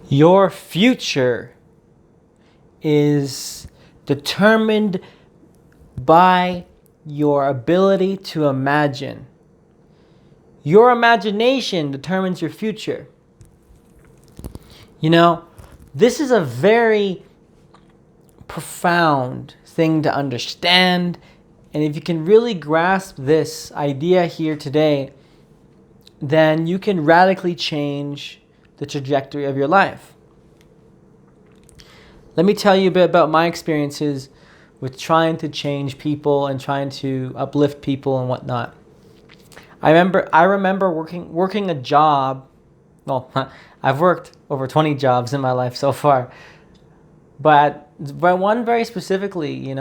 Your future is determined by your ability to imagine. Your imagination determines your future. You know, this is a very profound thing to understand. And if you can really grasp this idea here today, then you can radically change the trajectory of your life. Let me tell you a bit about my experiences with trying to change people and trying to uplift people and whatnot. I remember working a job. Well, I've worked over 20 jobs in my life so far. But one very specifically,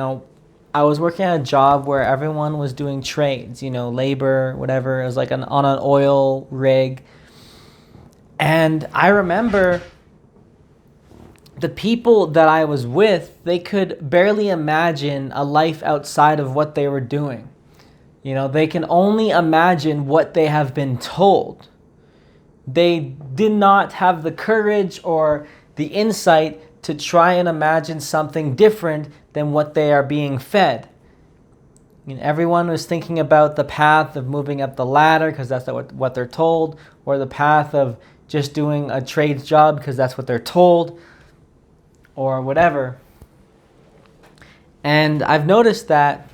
I was working at a job where everyone was doing trades, labor, whatever. It was like on an oil rig. And I remember the people that I was with, they could barely imagine a life outside of what they were doing. They can only imagine what they have been told. They did not have the courage or the insight to try and imagine something different than what they are being fed. Everyone was thinking about the path of moving up the ladder because that's what they're told, or the path of just doing a trades job because that's what they're told, or whatever. And I've noticed that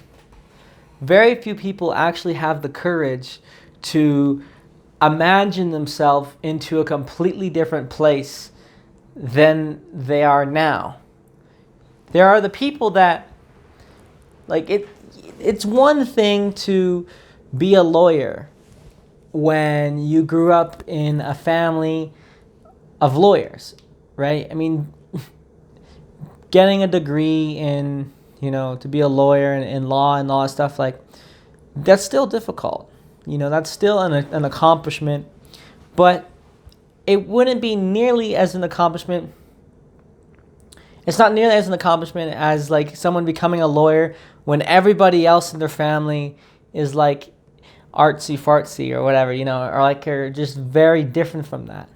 very few people actually have the courage to imagine themselves into a completely different place than they are now. There are the people that, it's one thing to be a lawyer when you grew up in a family of lawyers, right? I mean, getting a degree in, to be a lawyer in law and all that stuff, that's still difficult. That's still an accomplishment, but it wouldn't be nearly as an accomplishment. It's not nearly as an accomplishment as someone becoming a lawyer when everybody else in their family is artsy fartsy or whatever, are just very different from that.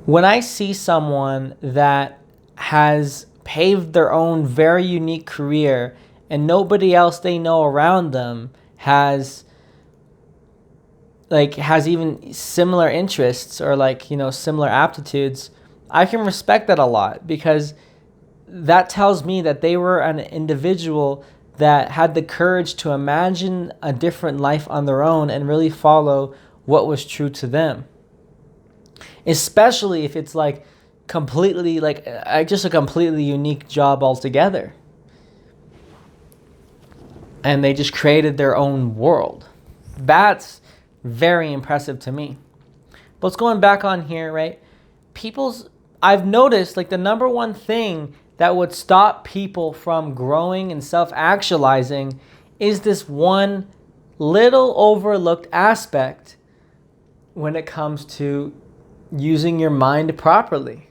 When I see someone that has paved their own very unique career and nobody else they know around them has even similar interests or similar aptitudes, I can respect that a lot, because that tells me that they were an individual that had the courage to imagine a different life on their own and really follow what was true to them. Especially if it's completely just a completely unique job altogether. And they just created their own world. That's very impressive to me. But let's going back on here, right? I've noticed the number one thing that would stop people from growing and self-actualizing is this one little overlooked aspect when it comes to using your mind properly.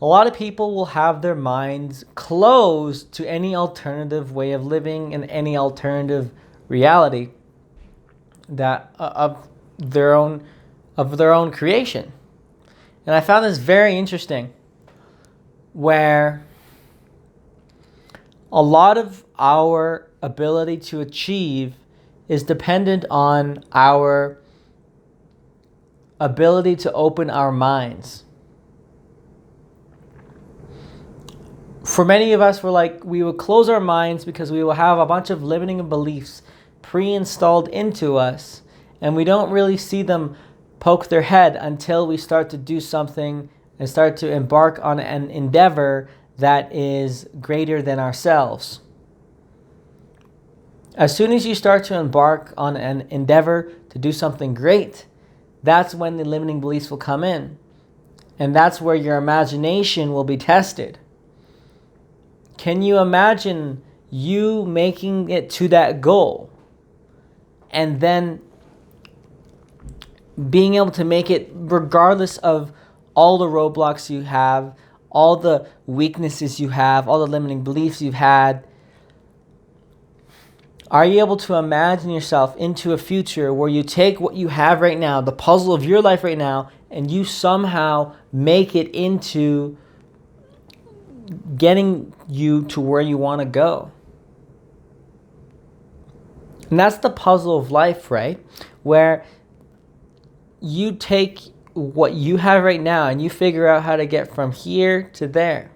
A lot of people will have their minds closed to any alternative way of living and any alternative reality that of their own creation. And I found this very interesting, where a lot of our ability to achieve is dependent on our ability to open our minds. For many of us, we will close our minds because we will have a bunch of limiting beliefs pre-installed into us, and we don't really see them poke their head until we start to do something and start to embark on an endeavor that is greater than ourselves. As soon as you start to embark on an endeavor to do something great, that's when the limiting beliefs will come in. And that's where your imagination will be tested. Can you imagine you making it to that goal and then being able to make it regardless of all the roadblocks you have, all the weaknesses you have, all the limiting beliefs you've had? Are you able to imagine yourself into a future where you take what you have right now, the puzzle of your life right now, and you somehow make it into getting you to where you want to go? And that's the puzzle of life, right? Where you take what you have right now and you figure out how to get from here to there.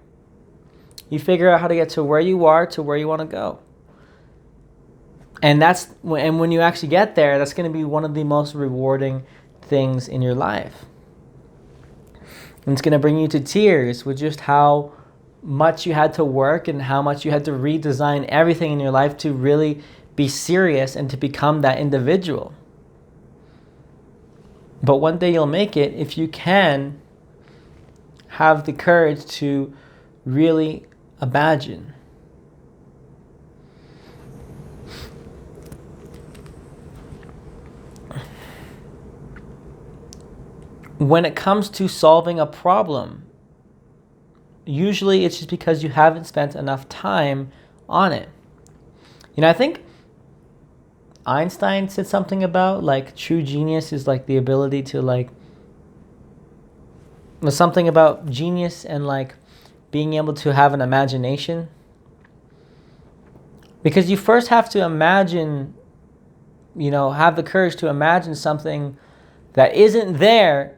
You figure out how to get to where you are to where you want to go. And when you actually get there, that's going to be one of the most rewarding things in your life. And it's going to bring you to tears with just how much you had to work and how much you had to redesign everything in your life to really be serious and to become that individual. But one day you'll make it if you can have the courage to really imagine. When it comes to solving a problem, usually it's just because you haven't spent enough time on it. I think Einstein said something about true genius is the ability to something about genius and being able to have an imagination. Because you first have to imagine, have the courage to imagine something that isn't there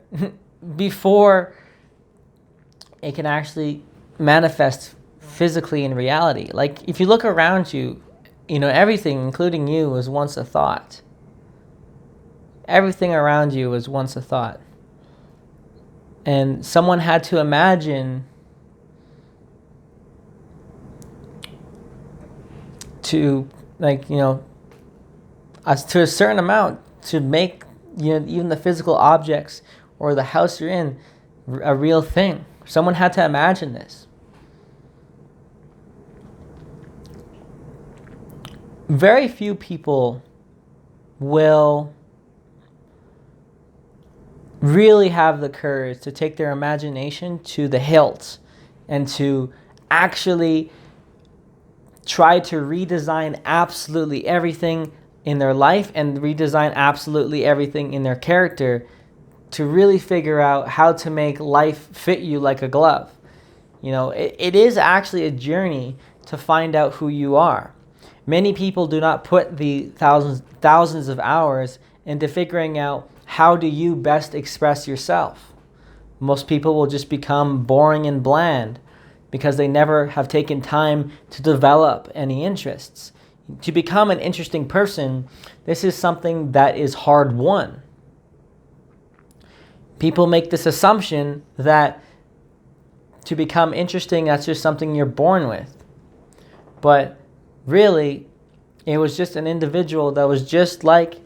before it can actually manifest physically in reality. If you look around you, everything, including you, was once a thought. Everything around you was once a thought. And someone had to imagine to, to a certain amount to make, even the physical objects or the house you're in a real thing. Someone had to imagine this. Very few people will really have the courage to take their imagination to the hilt and to actually try to redesign absolutely everything in their life and redesign absolutely everything in their character to really figure out how to make life fit you like a glove. It is actually a journey to find out who you are. Many people do not put the thousands of hours into figuring out how do you best express yourself. Most people will just become boring and bland because they never have taken time to develop any interests. To become an interesting person, this is something that is hard won. People make this assumption that to become interesting, that's just something you're born with. But really, it was just an individual that was just like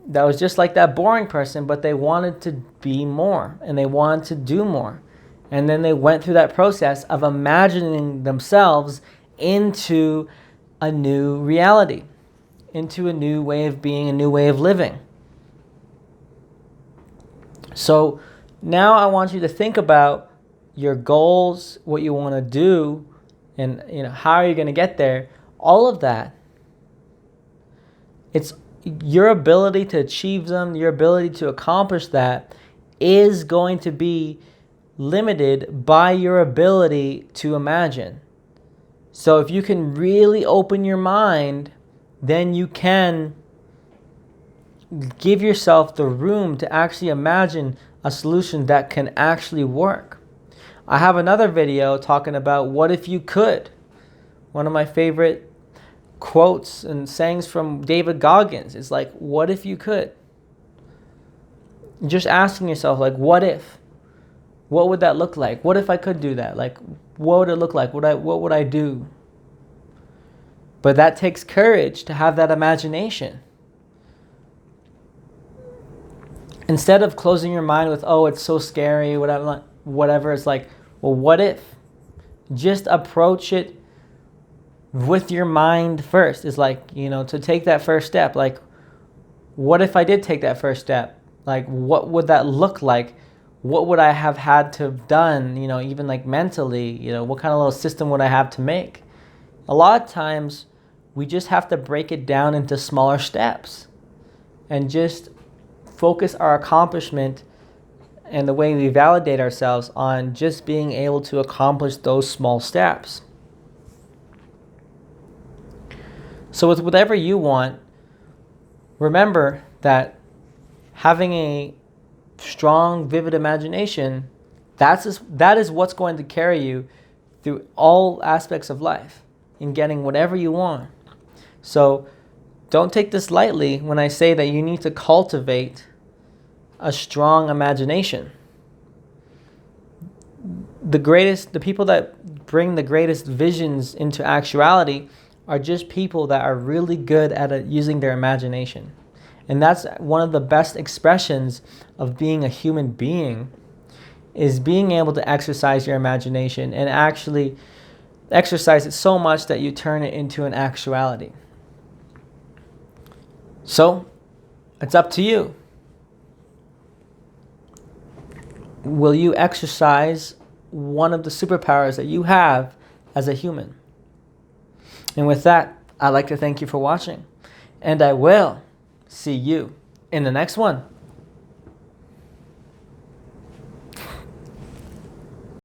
that boring person, but they wanted to be more and they wanted to do more. And then they went through that process of imagining themselves into a new reality, into a new way of being, a new way of living. So now I want you to think about your goals, what you want to do, and how are you going to get there. All of that, it's your ability to achieve them, your ability to accomplish that is going to be limited by your ability to imagine. So if you can really open your mind, then you can give yourself the room to actually imagine a solution that can actually work. I have another video talking about what if you could. One of my favorite quotes and sayings from David Goggins is what if you could? Just asking yourself, what if? What would that look like? What if I could do that? What would it look like? What would I do? But that takes courage to have that imagination. Instead of closing your mind with, oh, it's so scary, whatever, it's well, what if? Just approach it with your mind first. It's to take that first step. What if I did take that first step? What would that look like? What would I have had to have done, even mentally? What kind of little system would I have to make? A lot of times We just have to break it down into smaller steps and just focus our accomplishment and the way we validate ourselves on just being able to accomplish those small steps. So with whatever you want, remember that having a strong, vivid imagination, that is what's going to carry you through all aspects of life in getting whatever you want. So don't take this lightly when I say that you need to cultivate a strong imagination. The people that bring the greatest visions into actuality are just people that are really good at using their imagination. And that's one of the best expressions of being a human being, is being able to exercise your imagination and actually exercise it so much that you turn it into an actuality. So, it's up to you. Will you exercise one of the superpowers that you have as a human? And with that, I'd like to thank you for watching. And I will see you in the next one.